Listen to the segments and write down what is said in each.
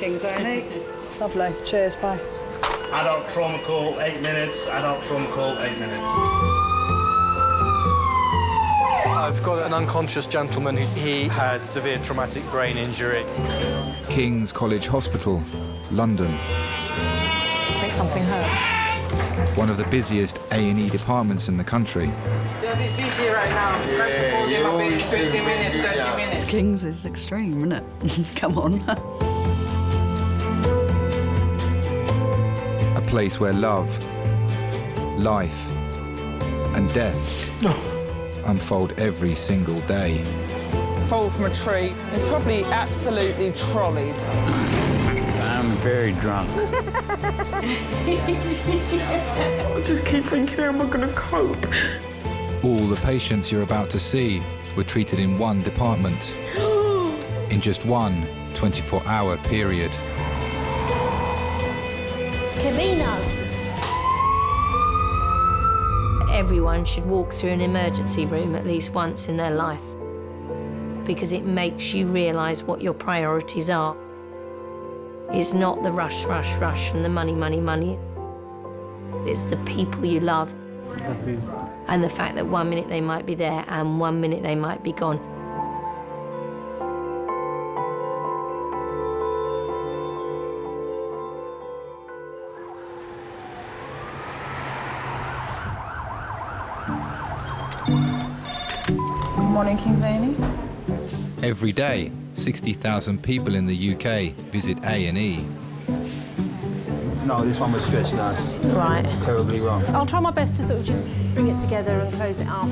Kings A&E. Lovely. Cheers, bye. Adult trauma call, 8 minutes. Adult trauma call, 8 minutes. I've got an unconscious gentleman. He has severe traumatic brain injury. King's College Hospital, London. I think something hurt. One of the busiest A&E departments in the country. They're a bit busy right now. Try to call them maybe 20 minutes, 30 minutes. Kings is extreme, isn't it? Come on. A place where love, life, and death unfold every single day. Fall from a tree. It's probably absolutely trolleyed. I'm very drunk. I just keep thinking, how am I going to cope? All the patients you're about to see were treated in one department, in just one 24-hour period. Everyone should walk through an emergency room at least once in their life, because it makes you realise what your priorities are. It's not the rush, rush, rush and the money, money, money. It's the people you love. And the fact that 1 minute they might be there and 1 minute they might be gone. Good morning, Kings A&E. Every day, 60,000 people in the UK visit A&E. No, this one was stretched nice. Right. Terribly wrong. I'll try my best to sort of just bring it together and close it up.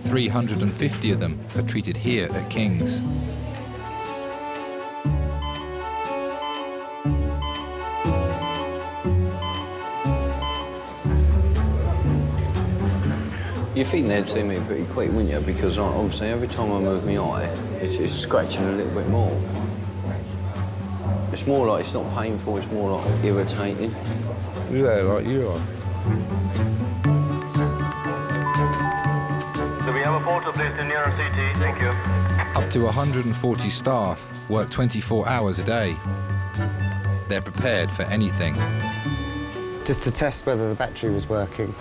350 of them are treated here at King's. You think they'd see me pretty quick, wouldn't you? Because obviously every time I move my eye, it's scratching a little bit more. It's more like it's not painful, it's more like irritating. Yeah, like you are. Do we have a portal, please, to nearer CT? Thank you. Up to 140 staff work 24 hours a day. They're prepared for anything. Just to test whether the battery was working.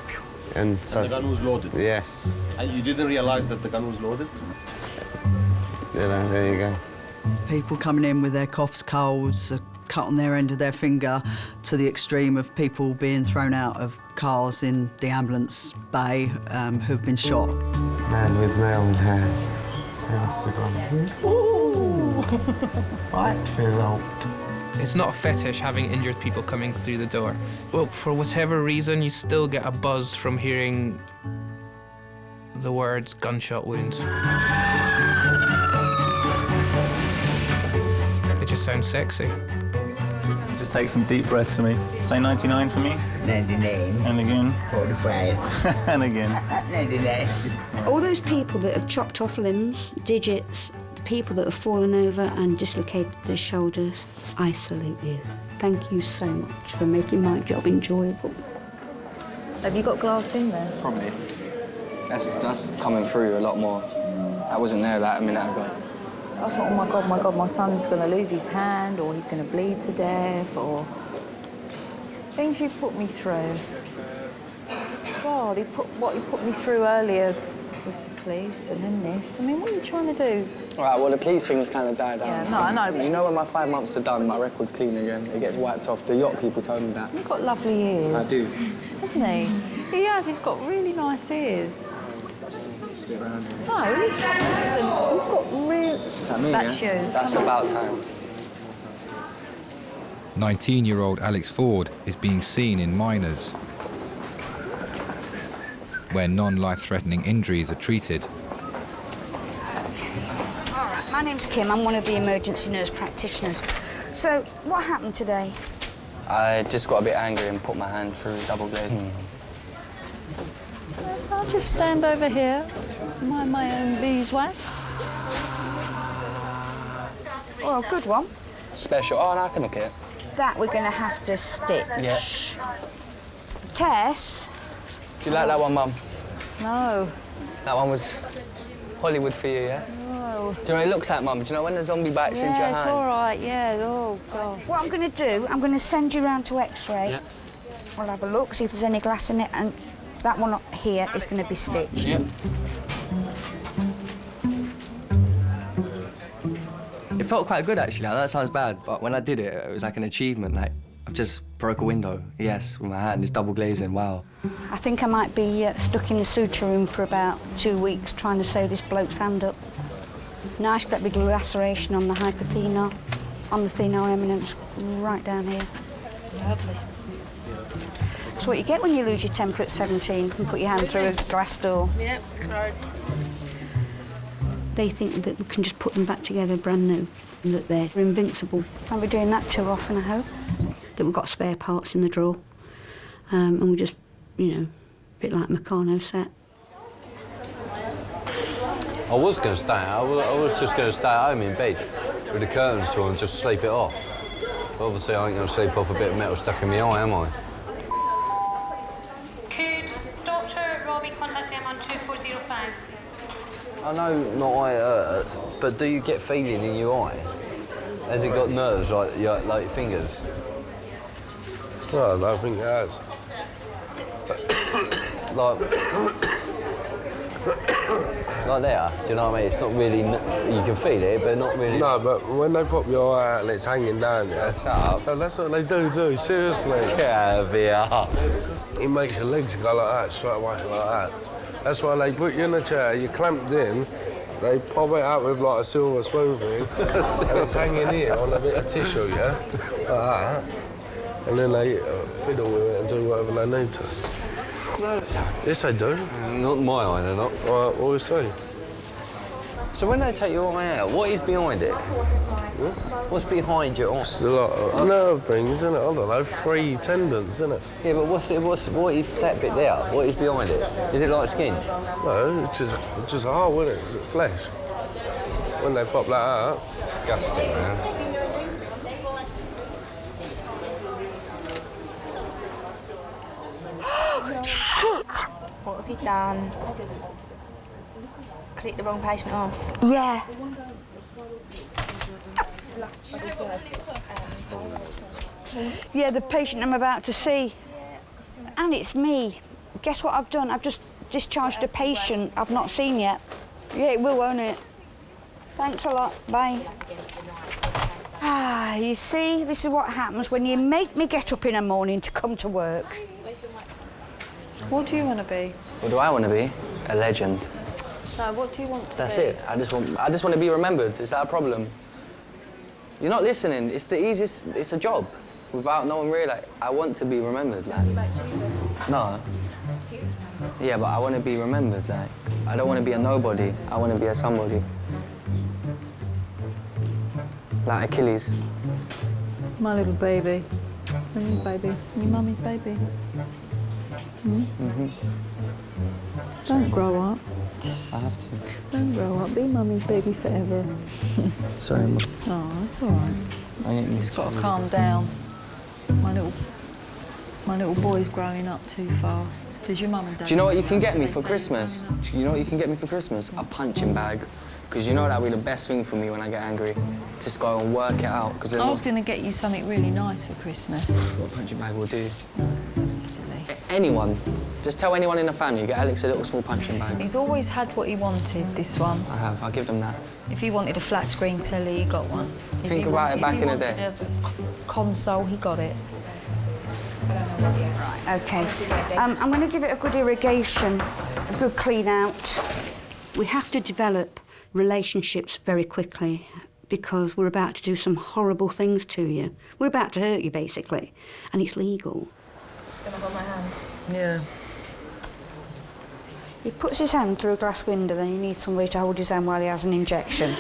And so... And the gun was loaded? Yes. And you didn't realise that the gun was loaded? Yeah, there you go. People coming in with their coughs, colds, a cut on their end of their finger, to the extreme of people being thrown out of cars in the ambulance bay who've been shot. Man with nail in hands. That's the gun. Ooh! Right result. It's not a fetish having injured people coming through the door. Well, for whatever reason, you still get a buzz from hearing the words gunshot wound. It just sounds sexy. Just take some deep breaths for me. Say 99 for me. 99. And again. 45. And again. 99. All those people that have chopped off limbs, digits, the people that have fallen over and dislocated their shoulders, I salute you. Thank you so much for making my job enjoyable. Have you got glass in there? Probably. That's coming through a lot more. I wasn't there that a minute ago. I thought, oh my God, my son's going to lose his hand or he's going to bleed to death or... Things you put me through. God, what he put me through earlier with the police and then this. I mean, what are you trying to do? All right, well, the police thing's kind of died down. Yeah, no, I know. You know when my 5 months are done, my record's clean again. It gets wiped off. The yacht people told me that. You've got lovely ears. I do. Hasn't he? He has. He's got really nice ears. No, he hasn't. You've got real... That's you. That's about time. 19-year-old Alex Ford is being seen in minors, where non-life-threatening injuries are treated. All right, my name's Kim. I'm one of the emergency nurse practitioners. So, what happened today? I just got a bit angry and put my hand through double glazing. I'll just stand over here, mind my own beeswax. Well, good one. Special. Oh, no, I can look at it. That we're going to have to stitch. Yeah. Tess? Do you like that one, Mum? No. That one was Hollywood for you, yeah? Oh, God. Do you know what it looks like, Mum? Do you know when the zombie bites into your hand? Yeah, it's all right, yeah. Oh, God. What I'm going to do, I'm going to send you round to X-ray. Yeah. We'll have a look, see if there's any glass in it, and that one up here is going to be stitched. Yeah. It felt quite good, actually. I know that sounds bad, but when I did it, it was like an achievement. Like, I've just broke a window, yes, with my hand. It's double glazing, wow. I think I might be stuck in the suture room for about 2 weeks trying to sew this bloke's hand up. Nice great big laceration on the hypothenial, on the theno eminence, right down here. Lovely. That's what you get when you lose your temper at 17 and put your hand through a glass door. Yep, right. They think that we can just put them back together brand new and that they're invincible. Can't be doing that too often, I hope. That we've got spare parts in the drawer. And we just, you know, a bit like Meccano set. I was going to stay. I was just going to stay at home in bed with the curtains drawn and just sleep it off. But obviously, I ain't going to sleep off a bit of metal stuck in my eye, am I? Could Dr. Robbie contact him on 2405? I know my eye hurts, but do you get feeling in your eye? Has it got nerves like your fingers? No, I don't think it has. Like there, do you know what I mean? It's not really, you can feel it, but not really. No, but when they pop your eye out and it's hanging down, yeah. Shut up. No, that's what they do, seriously. Get out of here. It makes your legs go like that, straight away, like that. That's why they put you in a chair, you're clamped in, they pop it out with like a silver spoon thing, and it's hanging here on a bit of tissue, yeah? Like that. And then they fiddle with it and do whatever they need to. No. Yes, they do. Not my eye, they're not. Right, what we see? So when they take your eye out, what is behind it? What's behind your eye? It's a lot of nerve things, isn't it? I don't know, 3 tendons, isn't it? Yeah, but what is that bit there? What is behind it? Is it like skin? No, it's just hard, isn't it? It's flesh. When they pop that out. Disgusting, man. What have you done? Click the wrong patient off. Yeah. Yeah, the patient I'm about to see. And it's me. Guess what I've done? I've just discharged a patient I've not seen yet. Yeah, it will, won't it? Thanks a lot. Bye. Ah, you see, this is what happens when you make me get up in the morning to come to work. What do you want to be? What do I want to be? A legend. No, what do you want to That's be? it. I just want to be remembered. Is that a problem? You're not listening. It's the easiest. It's a job. Without no one realising, I want to be remembered. Like, no. Yeah, but I want to be remembered. Like, I don't want to be a nobody. I want to be a somebody. Like Achilles. My little baby. My little baby. Your mummy's baby. Don't grow up. I have to. Don't grow up. Be mummy's baby forever. Sorry, Mum. Oh, that's all right. Just got to calm down. My little boy's growing up too fast. Does your mum and dad? Do you know what you can get me for Christmas? Do you know what you can get me for Christmas? A punching bag. Because you know that'll be the best thing for me when I get angry. Just go and work it out. Cause I was going to get you something really nice for Christmas. What a punching bag will do. No, don't be silly. Anyone. Just tell anyone in the family, get Alex a little small punching bag. He's always had what he wanted, this one. I have, I'll give them that. If he wanted a flat screen telly, he got one. Think about it back in the day. If he wanted a console, he got it. Right, OK. I'm going to give it a good irrigation, a good clean out. We have to develop relationships very quickly because we're about to do some horrible things to you. We're about to hurt you, basically, and it's legal. Can I hold my hand? Yeah. He puts his hand through a glass window, then he needs somebody to hold his hand while he has an injection.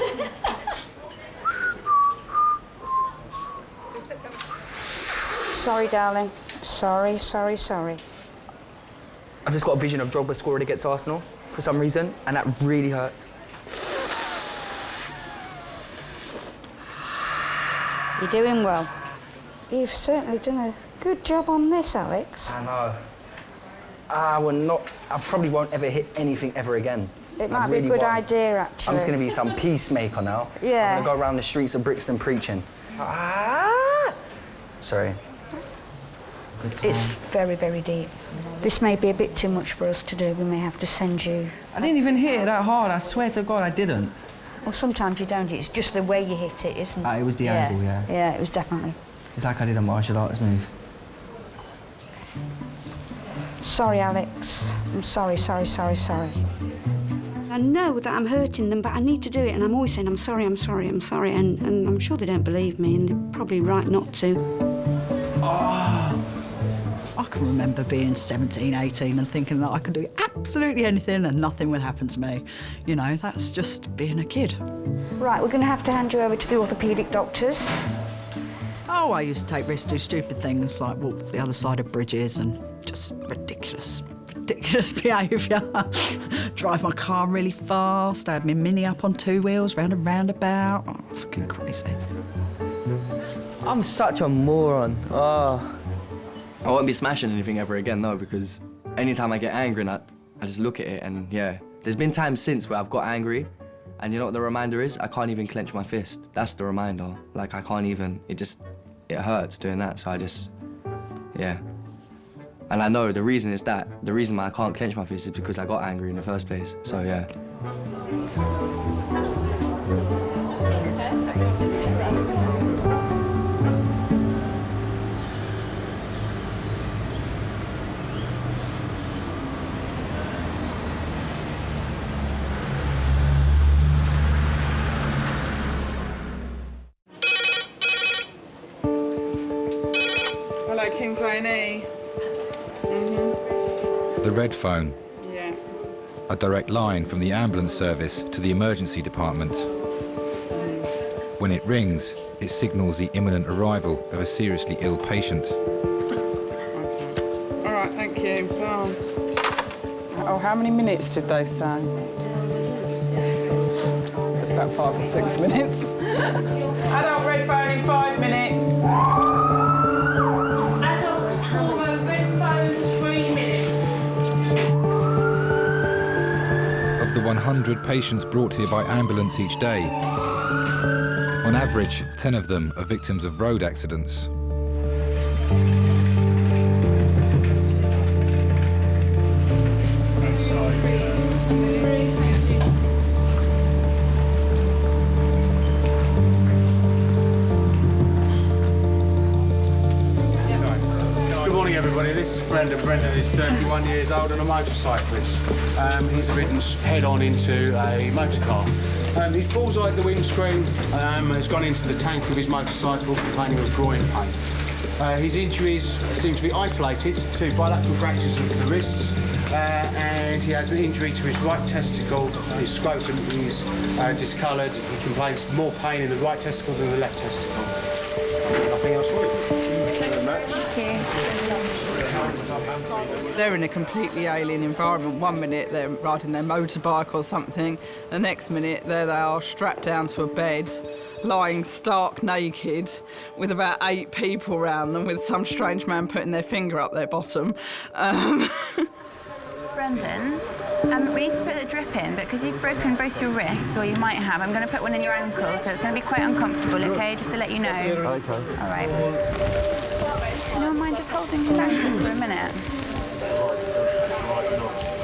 Sorry, darling. Sorry. I've just got a vision of Drogba scoring against Arsenal for some reason, and that really hurts. You're doing well. You've certainly done a good job on this, Alex. I know. I probably won't ever hit anything ever again. It might be a good idea, actually. I'm just going to be some peacemaker now. Yeah. I'm going to go around the streets of Brixton preaching. Sorry. It's very, very deep. This may be a bit too much for us to do. We may have to send you... I didn't even hit it that hard. I swear to God, I didn't. Well, sometimes you don't. It's just the way you hit it, isn't it? It was the angle, yeah. Yeah, it was definitely. It's like I did a martial arts move. Sorry, Alex. I'm sorry. I know that I'm hurting them, but I need to do it, and I'm always saying, I'm sorry, and I'm sure they don't believe me, and they're probably right not to. I can remember being 17, 18 and thinking that I could do absolutely anything and nothing would happen to me. You know, that's just being a kid. Right, we're going to have to hand you over to the orthopaedic doctors. Oh, I used to take risks, do stupid things like walk the other side of bridges and just ridiculous behaviour. Drive my car really fast. I had my Mini up on 2 wheels, round a roundabout. Oh, fucking crazy. I'm such a moron. I won't be smashing anything ever again, though, because anytime I get angry, I just look at it and, yeah. There's been times since where I've got angry, and you know what the reminder is? I can't even clench my fist. That's the reminder. Like, I can't even, it hurts doing that, so I just, yeah. And I know the reason is that. The reason why I can't clench my fist is because I got angry in the first place, so yeah. Hello, Kings A&E. The red phone. Yeah. A direct line from the ambulance service to the emergency department. When it rings, it signals the imminent arrival of a seriously ill patient. All right, thank you. Bye. Oh, how many minutes did they say? It's about 5 or 6 minutes. Adult red phone in 5 minutes. Adult trauma red phone 3 minutes. Of the 100 patients brought here by ambulance each day, on average, 10 of them are victims of road accidents. Good morning, everybody. This is Brendan. Brendan is 31 years old and a motorcyclist. He's ridden head-on into a motor car. His bullseye, the windscreen, has gone into the tank of his motorcycle, complaining of groin pain. His injuries seem to be isolated to bilateral fractures of the wrists, and he has an injury to his right testicle. His scrotum is discoloured. He complains more pain in the right testicle than the left testicle. Nothing else for you. Thank you very much. They're in a completely alien environment. 1 minute they're riding their motorbike or something, the next minute there they are strapped down to a bed, lying stark naked with about 8 people around them with some strange man putting their finger up their bottom. Brendan, we need to put a drip in, but because you've broken both your wrists, or you might have, I'm going to put one in your ankle, so it's going to be quite uncomfortable, OK? Just to let you know. OK. All right. No one mind just holding his ankle for a minute?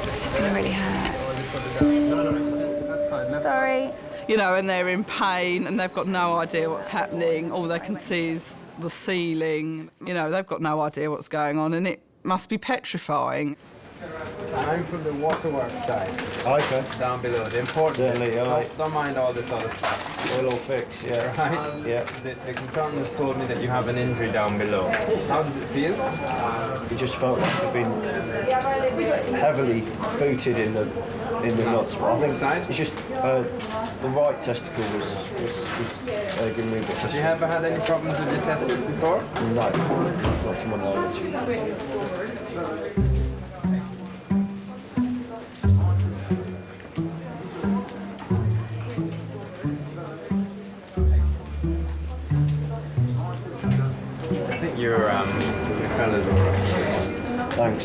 This is going to really hurt. Sorry. You know, and they're in pain and they've got no idea what's happening. All they can see is the ceiling. You know, they've got no idea what's going on, and it must be petrifying. I'm from the waterworks side. OK. Down below. The important Certainly, don't mind all this other stuff. We'll all fix, yeah. Right? Yeah. The consultant has told me that you have an injury down below. How does it feel? It just felt like I've been heavily booted in the nuts. But I think it's just the right testicle was giving me a bit of... Have you ever had any problems with your testicles before? No, not to my knowledge. Your fella's alright. Thanks.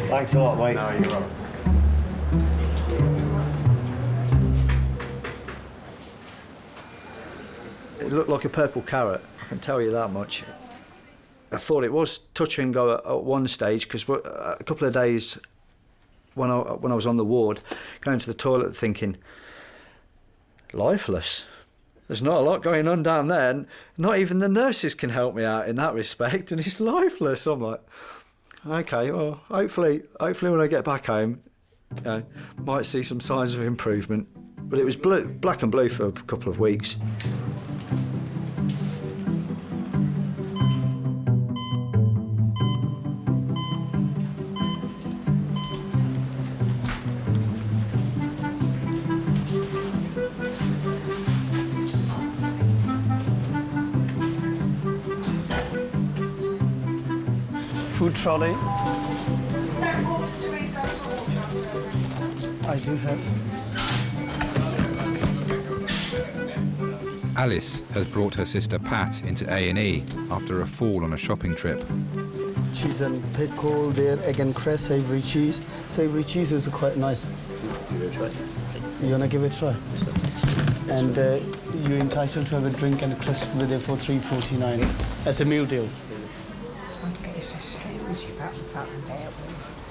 Thanks a lot, mate. No, you're welcome. It looked like a purple carrot, I can tell you that much. I thought it was touch and go at one stage, because a couple of days when I was on the ward, going to the toilet thinking, lifeless. There's not a lot going on down there, and not even the nurses can help me out in that respect, and it's lifeless. I'm like, okay, well, hopefully when I get back home, might see some signs of improvement. But it was black and blue for a couple of weeks. Food trolley. I do have. Alice has brought her sister Pat into A&E after a fall on a shopping trip. Cheese and pickle, there, egg and cress, savoury cheese. Savoury cheese is quite nice. Give it a try. You want to give it a try? And you're entitled to have a drink and a crisp with it for $3.49. That's a meal deal.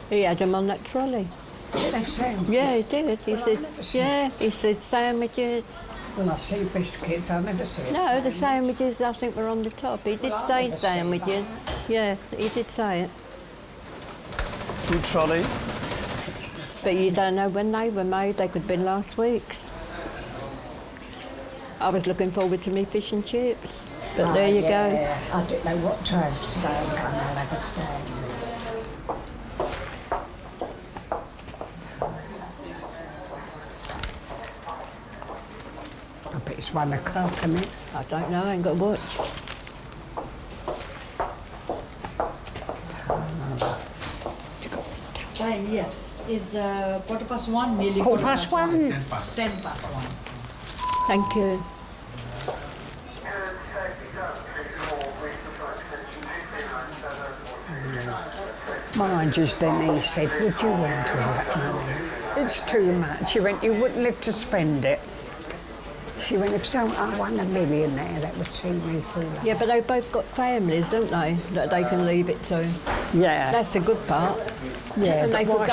He had them on that trolley. Did they have sandwiches? Yeah, he did. He said, yeah, he said sandwiches. Well, I see biscuits, I never see it. No, the sandwiches I think were on the top. He did say sandwiches. Yeah, he did say it. Food trolley. But you don't know when they were made. They could have been last week's. I was looking forward to me fish and chips. But there you go. I didn't know what time today I'm going to have a sandwich. I bet it's 1 o'clock, isn't it? I don't know, I ain't got a watch. Time here is 1:15, nearly 1:15. 1:10. Thank you. Mine just then he said, would you want to have that money? It's too much. She went, you wouldn't live to spend it. She went, if I won $1 million there, that would see me through. Yeah, but they've both got families, don't they, that they can leave it to? Yeah. That's the good part. Yeah, and they but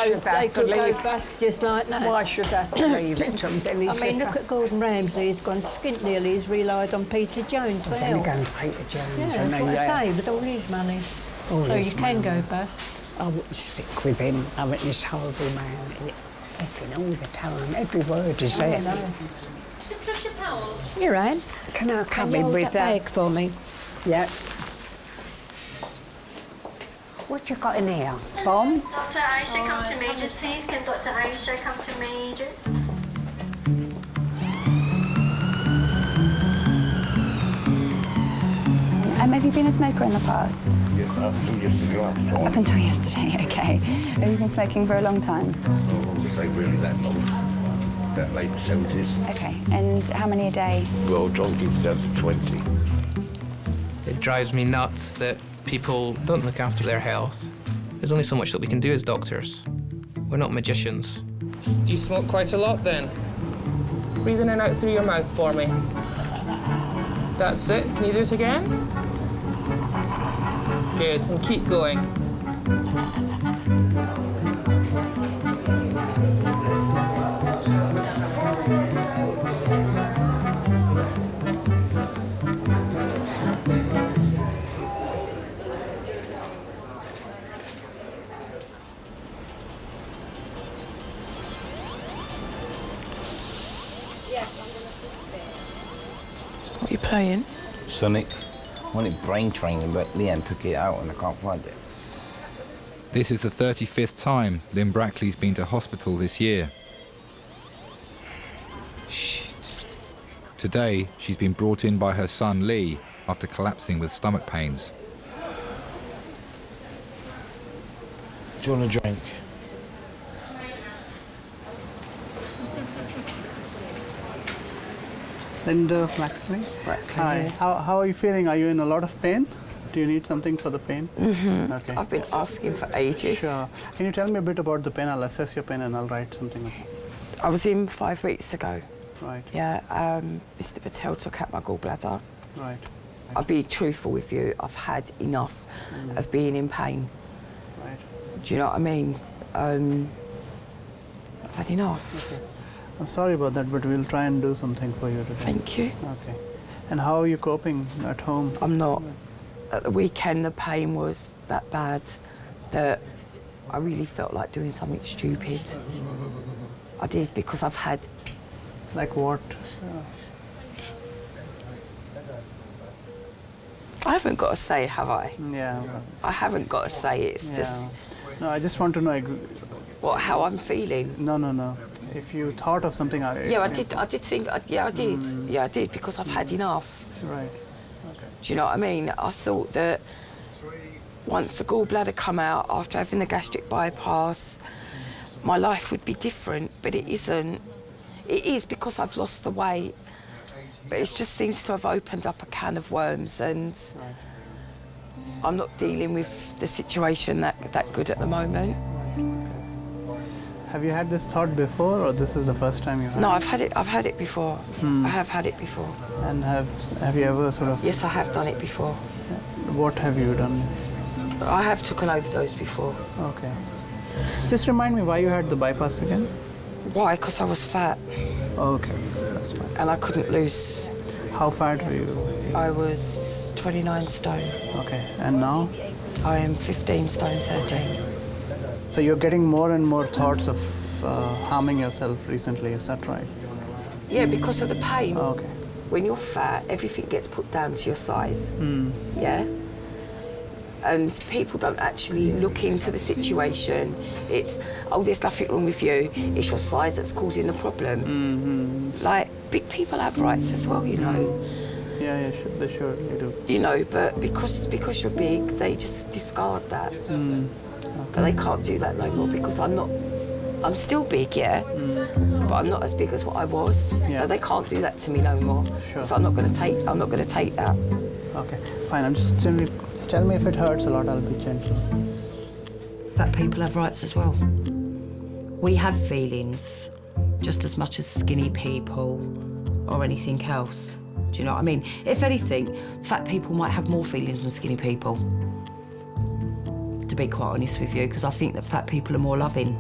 could go bust just like that. Why should I have to leave it to them? I mean, look at Gordon Ramsay. He's gone skint nearly. He's relied on Peter Jones for help. Going to Peter Jones. Yeah, that's what I say, with all his money. So you can go bust. I wouldn't stick with him. I mean, this horrible man, pecking all the time. Every word is there. Patricia Powell. You're right. Can I come in hold with that that? bag for me? Yeah. What you got in here? Bomb? Dr. Aisha, come to me, just please. Can Dr. Aisha come to me, just? Have you been a smoker in the past? Yes, up until yesterday last time. Up until yesterday, okay. Have you been smoking for a long time? Oh, say really that long. That late 70s. Okay, and how many a day? Well, John keeps it down to 20. It drives me nuts that people don't look after their health. There's only so much that we can do as doctors. We're not magicians. Do you smoke quite a lot then? Breathe in and out through your mouth for me. That's it. Can you do it again? Good, and keep going. What are you playing? Sonic. I wanted brain training, but Leanne took it out and I can't find it. This is the 35th time Lynn Brackley's been to hospital this year. Shit. Today, she's been brought in by her son Lee after collapsing with stomach pains. Do you want a drink? Linda Brackley. Hi. How are you feeling? Are you in a lot of pain? Do you need something for the pain? Mm-hmm. Okay. I've been asking for ages. Sure. Can you tell me a bit about the pain? I'll assess your pain and I'll write something. I was in 5 weeks ago. Right. Yeah, Mr. Patel took out my gallbladder Right. I'll be truthful with you. I've had enough of being in pain. Right. Do you know what I mean? I've had enough. Okay. I'm sorry about that, but we'll try and do something for you today. Thank you. Okay. And how are you coping at home? I'm not. At the weekend, the pain was that bad that I really felt like doing something stupid. I did, because I've had... Like what? I haven't got to say, have I? Yeah. I haven't got to say it. It's just... No, I just want to know... What, how I'm feeling? No. If you thought of something... Yeah, I did think... Yeah, I did. Yeah, I did, because I've had enough. Right. Okay. Do you know what I mean? I thought that once the gallbladder come out, after having the gastric bypass, my life would be different, but it isn't. It is, because I've lost the weight, but it just seems to have opened up a can of worms, and I'm not dealing with the situation that good at the moment. Have you had this thought before, or this is the first time you had it? No, I've had it before. I have had it before. And have you ever sort of... Yes, I have done it before. What have you done? I have took an overdose before. Okay. Just remind me why you had the bypass again? Why? Because I was fat. Okay, that's fine. And I couldn't lose. How fat were you? I was 29 stone. Okay, and now? I am 15 stone 13. So you're getting more and more thoughts of harming yourself recently, is that right? Yeah, because of the pain. Okay. When you're fat, everything gets put down to your size. Yeah? And people don't actually look into the situation. It's, oh, there's nothing wrong with you. It's your size that's causing the problem. Like, big people have rights as well, you know. Yeah, they surely do. You know, but because you're big, they just discard that. But they can't do that no more, because I'm still big, yeah, but I'm not as big as what I was. Yeah. So they can't do that to me no more. Sure. So I'm not going to take that. Okay, fine. I'm just tell me if it hurts a lot, I'll be gentle. Fat people have rights as well. We have feelings just as much as skinny people or anything else. Do you know what I mean? If anything, fat people might have more feelings than skinny people, to be quite honest with you, because I think that fat people are more loving.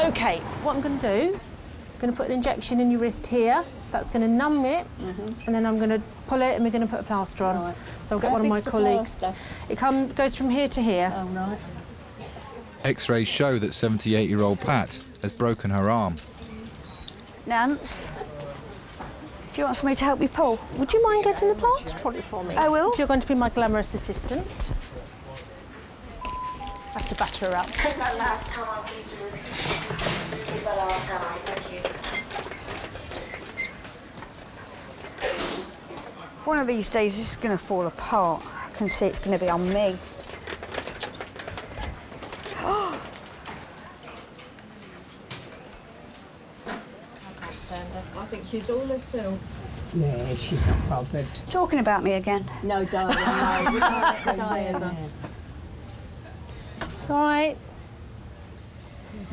Okay, what I'm going to do, I'm going to put an injection in your wrist here. That's going to numb it, and then I'm going to pull it, and we're going to put a plaster on. Right. So I'll get one of my colleagues. It goes from here to here. Oh, right. X-rays show that 78-year-old Pat has broken her arm. Nance, do you want somebody to help you pull? Would you mind getting the plaster trolley for me? I will. If you're going to be my glamorous assistant. I have to batter her up. Take that last time, please. Take that last time, thank you. One of these days, this is going to fall apart. I can see it's going to be on me. I think she's all herself. Yeah, she's not bothered. Talking about me again? No, darling, no. Would I ever? All right.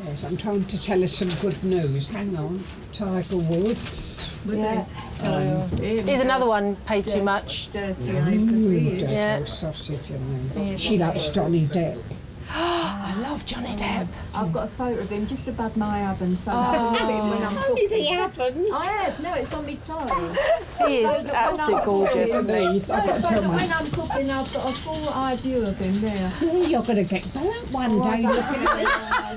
Yes, I'm trying to tell her some good news. Hang on. Tiger Woods. Yeah. Here's another one paid too much. Dirty Yeah. Sausage, I mean. She likes Johnny Depp. I love Johnny Depp. I've got a photo of him just above my oven, so that's him when I'm talking. The oven? I have. No, it's on my tie. He is absolutely gorgeous, isn't he? I've got to tell when I'm cooking, I've got a full eye view of him there. Oh, you're going to get burnt one day looking at it.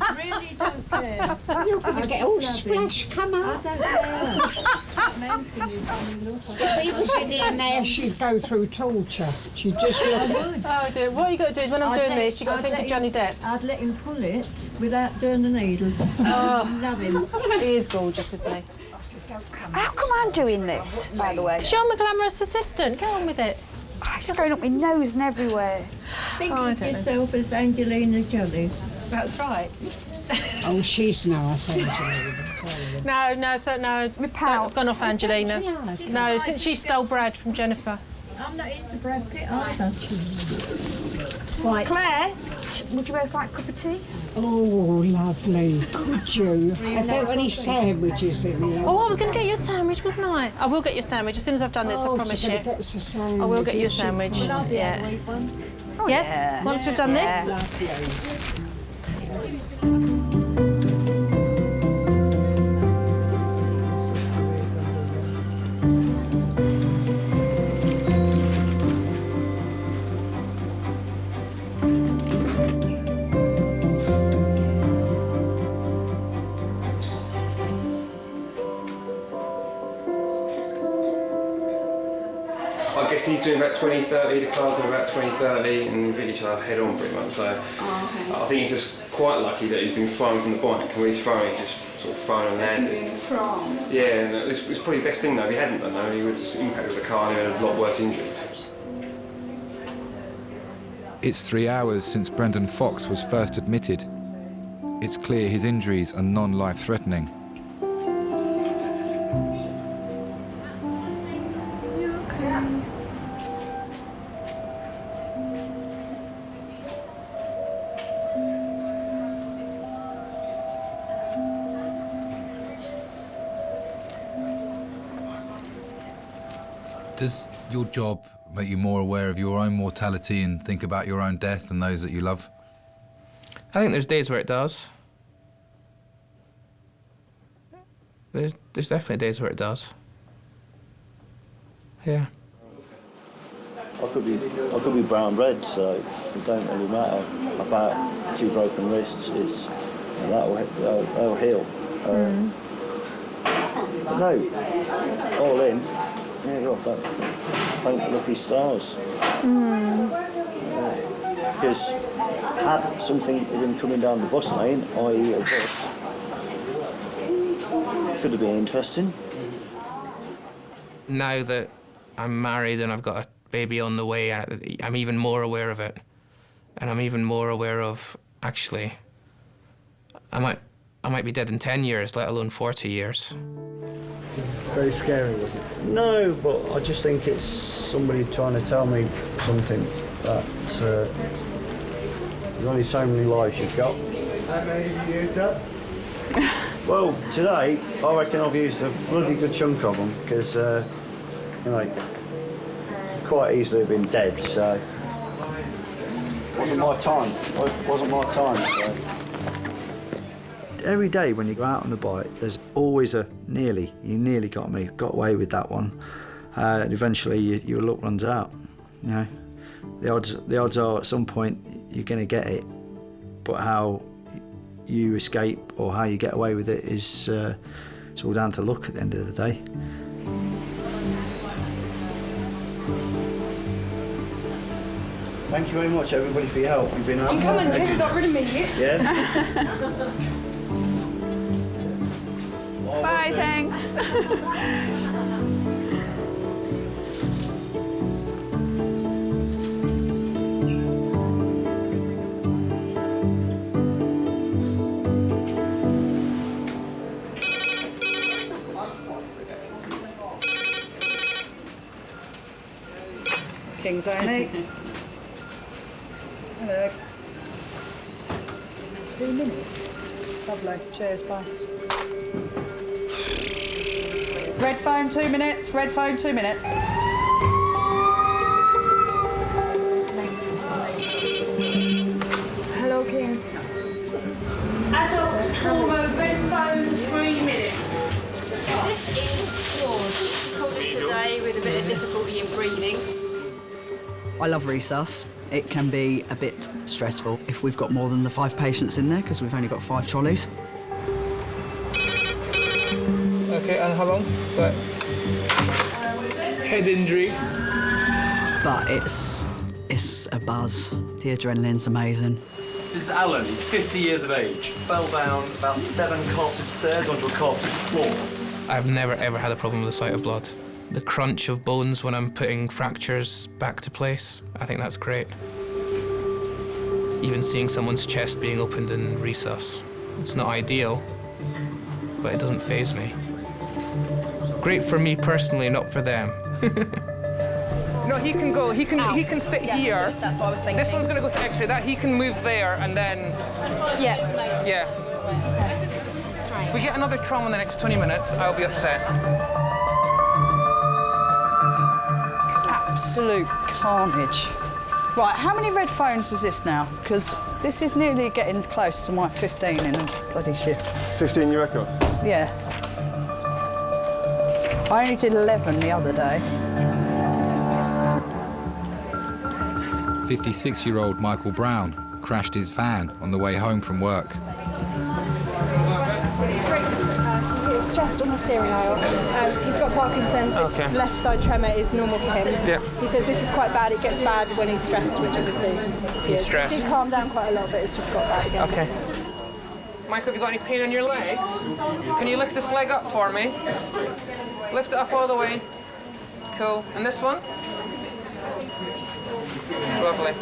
I really don't care. You're going to get all splash come up. I don't care. That man's going to look. If he was in here now, she'd go through torture. She'd just look at... Oh dear, what you got to do is when I'm doing this, you've got to think of Johnny Depp. I'd let him pull it without doing the needle. Oh, love him. He is gorgeous, isn't he? How come I'm doing this, by the way? Because you're my glamorous assistant. Get on with it. It's going up my nose and everywhere. Think of yourself as Angelina Jolie. That's right. Oh, she's nice, Angelina. No, I've gone off Angelina. No, since she stole Brad from Jennifer. I'm not into Brad Pitt either. Right. Claire, would you both like a cup of tea? Oh, lovely. Could you? Have there any sandwiches in here? Oh, I was going to get you a sandwich, wasn't I? I will get you a sandwich as soon as I've done this, I promise you. Get us a sandwich. I will get you a sandwich. Yeah. Oh, yes, yeah. once we've done this. Lovely. I guess he's doing about 20-30, the car's doing about 20-30, and we've hit each other head on pretty much. So I think he's just quite lucky that he's been thrown from the bike. And when he's thrown, he's just sort of thrown and landed. Yeah, and it's probably the best thing though. If he hadn't done that, he would have impacted the car and he would have a lot worse injuries. It's 3 hours since Brendan Fox was first admitted. It's clear his injuries are non-life-threatening. Does your job make you more aware of your own mortality and think about your own death and those that you love? I think there's days where it does. There's definitely days where it does. Yeah. I could be brown red, so it don't really matter. About 2 broken wrists, that'll heal. But no, all in. Yeah, well, thank lucky stars. Because had something been coming down the bus lane, i.e. a bus, could have been interesting. Now that I'm married and I've got a baby on the way, I'm even more aware of it. And I'm even more aware of, actually, I might be dead in 10 years, let alone 40 years. Very scary, was it? No, but I just think it's somebody trying to tell me something that there's only so many lives you've got. How many have you used up? Well, today, I reckon I've used a bloody good chunk of them, because, quite easily have been dead, so... Wasn't my time. So. Every day when you go out on the bike, there's always a you nearly got me, got away with that one. And eventually your luck runs out, you know. The odds are at some point you're going to get it, but how you escape or how you get away with it is it's all down to luck at the end of the day. Thank you very much, everybody, for your help. You've been I'm coming, you got rid of me yet? Yeah. Bye, thanks. Kings A&E. Hello. 2 minutes. Lovely. Cheers, bye. Red phone, 2 minutes. Red phone, 2 minutes. Hello, Kings. Adult trauma, red phone, 3 minutes. This is Claude. He called us today with a bit of difficulty in breathing. I love resus. It can be a bit stressful if we've got more than the 5 patients in there, because we've only got 5 trolleys. Okay, and how long? But head injury. But it's a buzz. The adrenaline's amazing. This is Alan. He's 50 years of age. Fell down about 7 carpeted stairs onto a carpeted floor. I've never ever had a problem with the sight of blood. The crunch of bones when I'm putting fractures back to place, I think that's great. Even seeing someone's chest being opened in resus. It's not ideal, but it doesn't faze me. Great for me personally, not for them. No, he can go. He can sit here. That's what I was thinking. This one's going to go to X-ray. That he can move there, and then. Yeah. If we get another trauma in the next 20 minutes, I'll be upset. Absolute carnage. Right, how many red phones is this now? Because this is nearly getting close to my 15 in a bloody shift. 15, you reckon? Yeah. I only did 11 the other day. 56-year-old Michael Brown crashed his van on the way home from work. Chest on the steering wheel. He's got Parkinson's. Okay. This left side tremor is normal for him. Yeah. He says this is quite bad. It gets bad when he's stressed, which obviously He's stressed. He's calmed down quite a lot, but it's just got bad again. Okay. Michael, have you got any pain in your legs? Can you lift this leg up for me? Lift it up all the way. Cool. And this one? Lovely.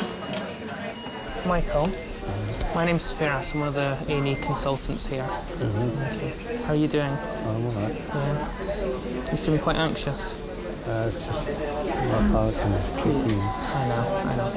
Michael, my name's Firas. I'm one of the A&E consultants here. Okay. How are you doing? I'm all right. Yeah. You feeling quite anxious? It's just my Parkinson's kicking. I know.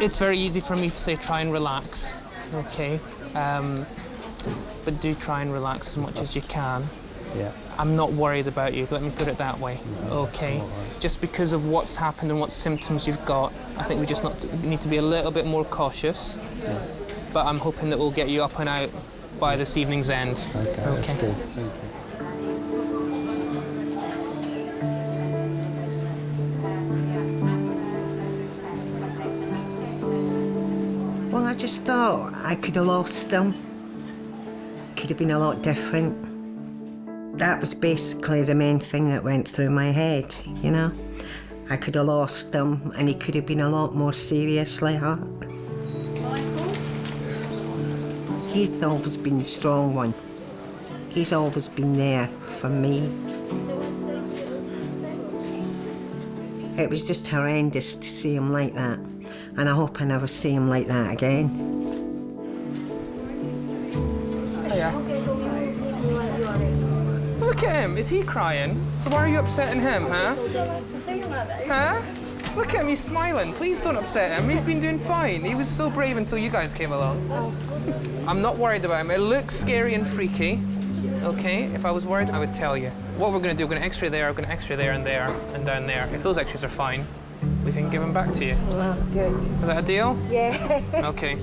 It's very easy for me to say try and relax, okay? But do try and relax as much as you can. Yeah. I'm not worried about you, let me put it that way, okay? Just because of what's happened and what symptoms you've got, I think we just need to be a little bit more cautious. Yeah. But I'm hoping that we'll get you up and out by this evening's end. Okay, that's good. Thank you. Well, I just thought I could have lost them. Could have been a lot different. That was basically the main thing that went through my head, you know. I could have lost them and he could have been a lot more seriously hurt. He's always been the strong one. He's always been there for me. It was just horrendous to see him like that. And I hope I never see him like that again. Hiya. Look at him, is he crying? So why are you upsetting him, huh? Huh? Look at him, he's smiling. Please don't upset him, he's been doing fine. He was so brave until you guys came along. I'm not worried about him. It looks scary and freaky, okay? If I was worried, I would tell you. What we're gonna do, we're gonna x-ray there, we're gonna x-ray there and there and down there. If those x-rays are fine, we can give him back to you. Well, good. Is that a deal? Yeah. Okay.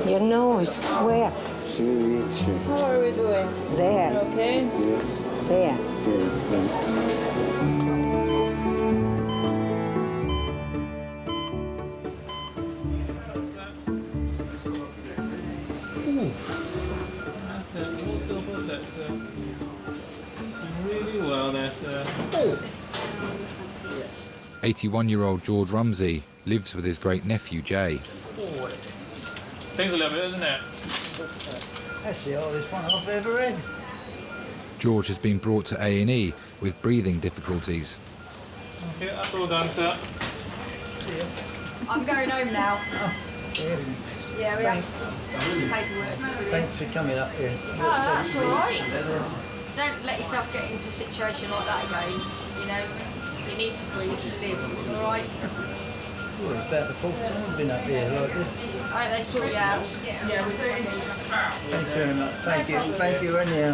Your nose, where? How are we doing? There. Okay? There. Really well there, sir. 81-year-old George Rumsey lives with his great-nephew, Jay. Things a little bit, isn't it? That's the oldest one I've ever had. George has been brought to A&E with breathing difficulties. Okay, that's all done, sir. I'm going home now. Yeah, we have some paperwork. Thanks for coming up here. Oh, that's all right. Don't let yourself get into a situation like that again. You know, you need to breathe to live. All right. Well, it's about the fourth time I've been up here like this. I think they sort you out. Thanks very much. Thank you. Thank you, anyhow.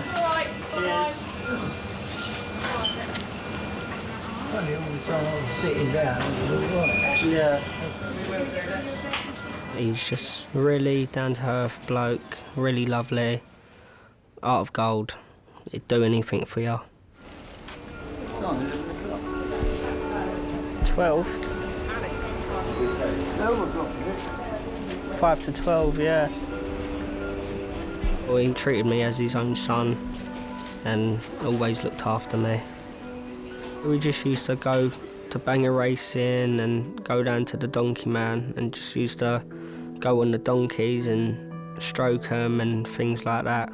Funny, all the time I was sitting down, it was all right. Yeah. He's just really down-to-earth bloke, really lovely, heart of gold. He'd do anything for you. 12. 5 to 12, yeah. Well, he treated me as his own son and always looked after me. We just used to go to banger racing and go down to the Donkey Man and just used to go on the donkeys and stroke them and things like that.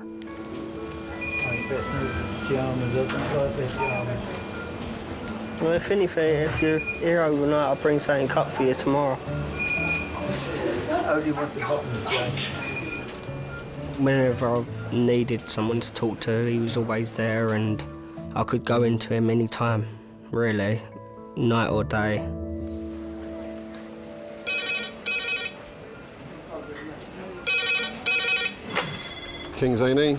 Well, if anything, if you're here overnight, I'll bring something up for you tomorrow. How do you want the buttons changed? Whenever I needed someone to talk to, he was always there, and I could go into him any time, really, night or day. Kings A&E.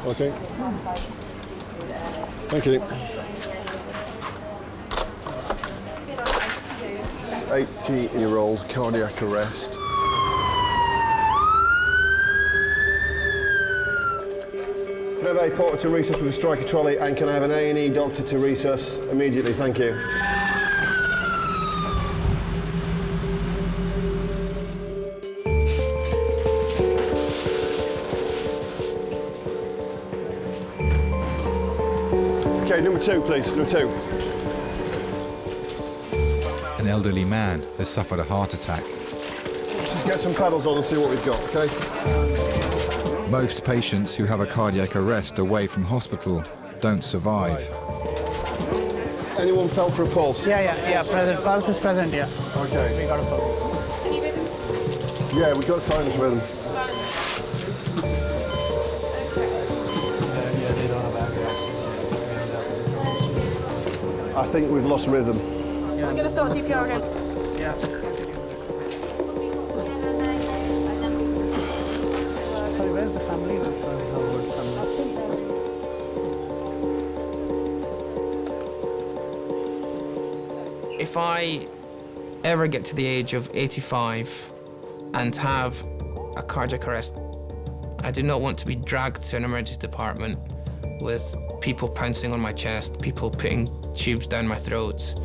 Okay. Thank you. 80-year-old cardiac arrest. Can I have a porter to resus with a striker trolley, and can I have an A&E doctor to resus immediately? Thank you. Okay, number 2, please. Number 2. An elderly man has suffered a heart attack. Just get some paddles on and see what we've got, okay? Most patients who have a cardiac arrest away from hospital don't survive. Anyone felt for a pulse? Yeah, present. Pulse is present, yeah. Okay. We got a pulse. Yeah, we got sinus rhythm. I think we've lost rhythm. We're going to start CPR again. Yeah. Sorry, where's the family? If I ever get to the age of 85 and have a cardiac arrest, I do not want to be dragged to an emergency department with people pouncing on my chest, people putting tubes down my throat.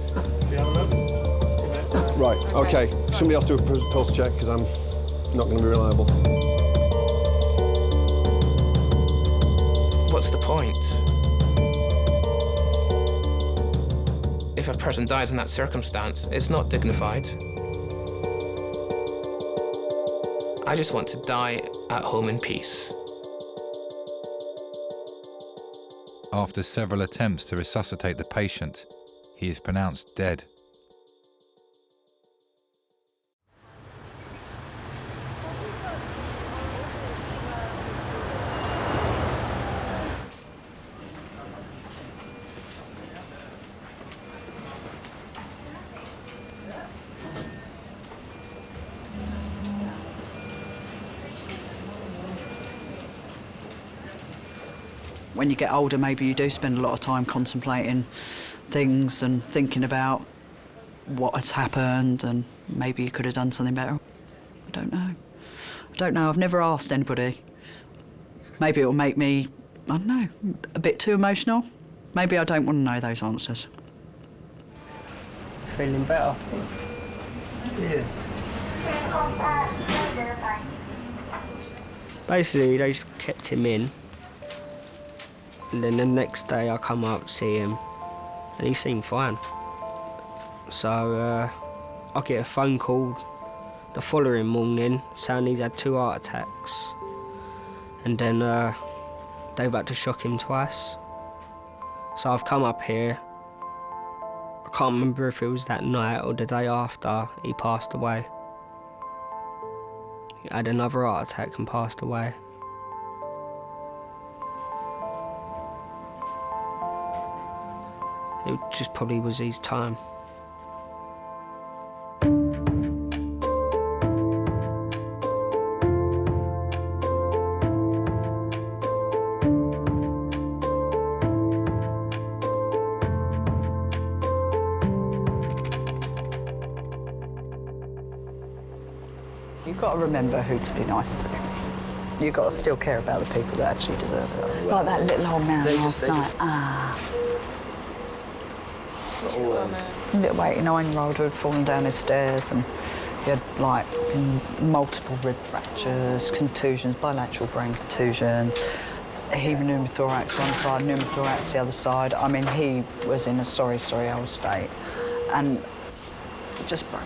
Right, okay. Somebody else do a pulse check, because I'm not going to be reliable. What's the point? If a person dies in that circumstance, it's not dignified. I just want to die at home in peace. After several attempts to resuscitate the patient, he is pronounced dead. When you get older, maybe you do spend a lot of time contemplating things and thinking about what has happened, and maybe you could have done something better. I don't know. I don't know. I've never asked anybody. Maybe it will make me, I don't know, a bit too emotional. Maybe I don't want to know those answers. Feeling better? Yeah. Basically, they just kept him in. And then the next day I come up to see him and he seemed fine. So I get a phone call the following morning saying he's had 2 heart attacks. And then they've had to shock him twice. So I've come up here. I can't remember if it was that night or the day after he passed away. He had another heart attack and passed away. It just probably was his time. You've got to remember who to be nice to. You've got to still care about the people that actually deserve it. Like that little old man last night. A little 89-year-old who had fallen down his stairs, and he had like multiple rib fractures, contusions, bilateral brain contusions. He pneumothorax one side, pneumothorax the other side. I mean, he was in a sorry old state, and just broke.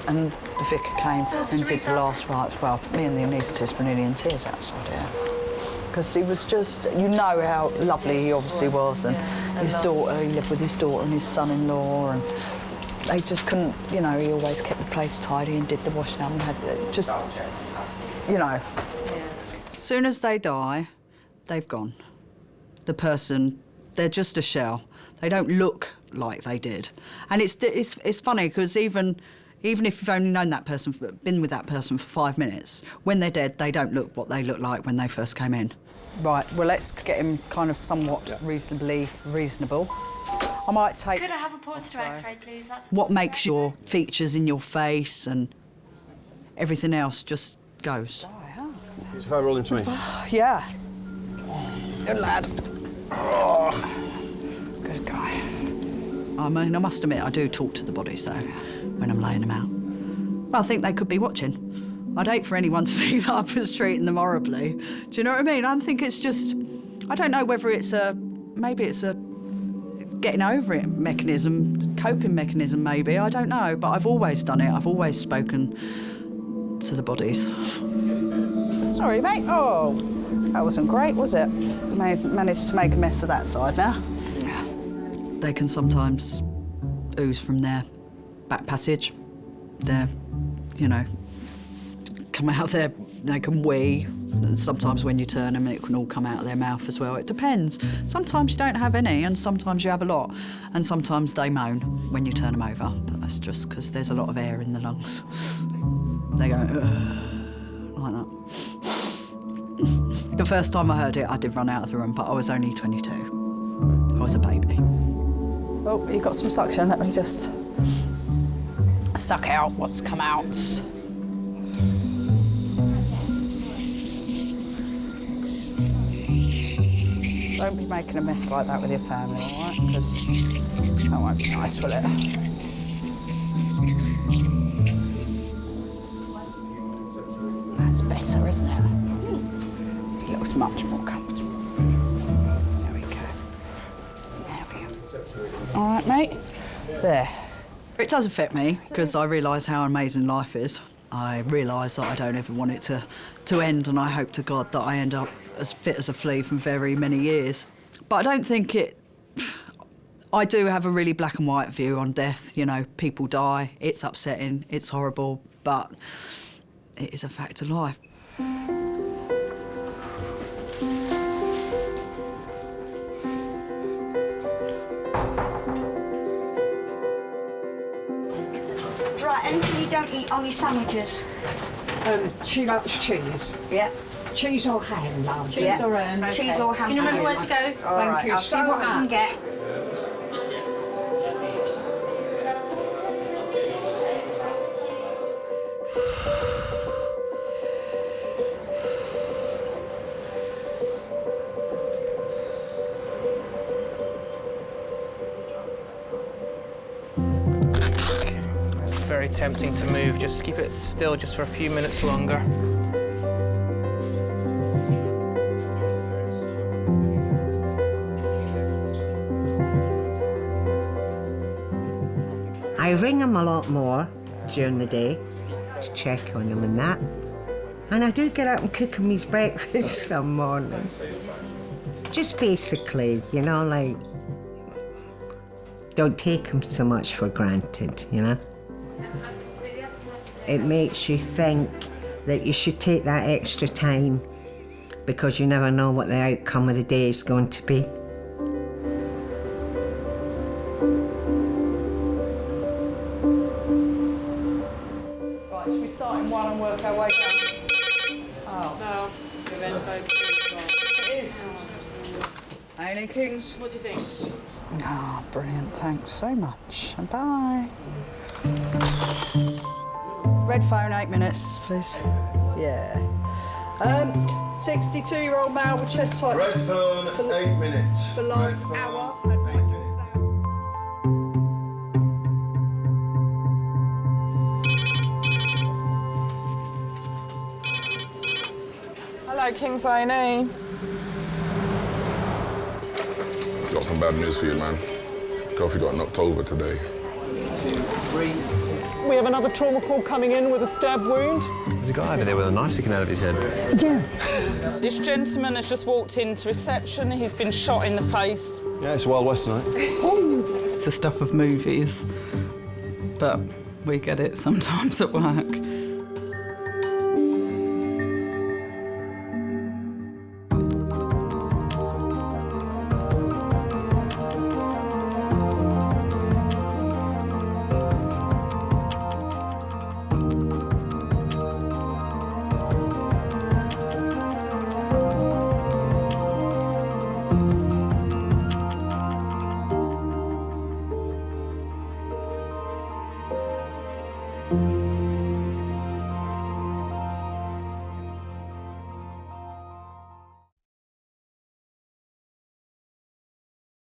And the vicar came and did the last rites. Well, me and the anaesthetist were nearly in tears outside here. Because he was just, you know how lovely he obviously was, and his daughter, he lived with his daughter and his son-in-law, and they just couldn't, you know, he always kept the place tidy and did the washing up and had just, you know. As soon as they die, they've gone. The person, they're just a shell. They don't look like they did. And it's funny, because even if you've only known that person, been with that person for 5 minutes, when they're dead, they don't look what they looked like when they first came in. Right, well, let's get him kind of somewhat reasonably reasonable. I might take... Could I have a positive X-ray, please? What makes your features in your face and everything else just goes. Is the phone rolling to me? Yeah. Good lad. Oh. Good guy. I mean, I must admit, I do talk to the bodies, though, when I'm laying them out. Well, I think they could be watching. I'd hate for anyone to think that I was treating them horribly. Do you know what I mean? I think it's just... I don't know whether it's a... Maybe it's a getting over it mechanism, coping mechanism, maybe. I don't know, but I've always done it. I've always spoken to the bodies. Sorry, mate. Oh, that wasn't great, was it? Managed to make a mess of that side now. They can sometimes ooze from their back passage. They're, you know, come out there, they can wee. And sometimes when you turn them, it can all come out of their mouth as well. It depends. Sometimes you don't have any, and sometimes you have a lot. And sometimes they moan when you turn them over. But that's just because there's a lot of air in the lungs. They go, like that. The first time I heard it, I did run out of the room, but I was only 22. I was a baby. Oh, you got some suction. Let me just suck out what's come out. Don't be making a mess like that with your family, all right? Because that won't be nice, will it? That's better, isn't it? It looks much more comfortable. There we go. There we go. All right, mate? There. It does affect me, because I realise how amazing life is. I realise that I don't ever want it to end, and I hope to God that I end up as fit as a flea for very many years. But I don't think it... I do have a really black and white view on death. You know, people die, it's upsetting, it's horrible, but it is a fact of life. Right, anything you don't eat on your sandwiches? She likes cheese. Yeah. Cheese or ham, love. Cheese or ham. Okay. Cheese or ham. Can you remember where to go? All right, you I'll see what I can get. Very tempting to move. Just keep it still just for a few minutes longer. I ring him a lot more during the day to check on him and that. And I do get up and cook him his breakfast some mornings. Just basically, you know, like, don't take him so much for granted, you know? It makes you think that you should take that extra time because you never know what the outcome of the day is going to be. Right, should we start in one and work our way down? Oh. No, we're then focusing. It is. A&E Kings. What do you think? Oh, brilliant. Thanks so much. And bye. Red phone, 8 minutes, please. Yeah. 62-year-old male with chest tightness. Red phone, 8 minutes. For last hour. at Kings A&E. Got some bad news for you, man. Kofi got knocked over today. 2, 3. We have another trauma call coming in with a stab wound. There's a guy over there with a knife sticking out of his head. Yeah. This gentleman has just walked into reception. He's been shot in the face. Yeah, it's Wild West tonight. It's the stuff of movies, but we get it sometimes at work. you.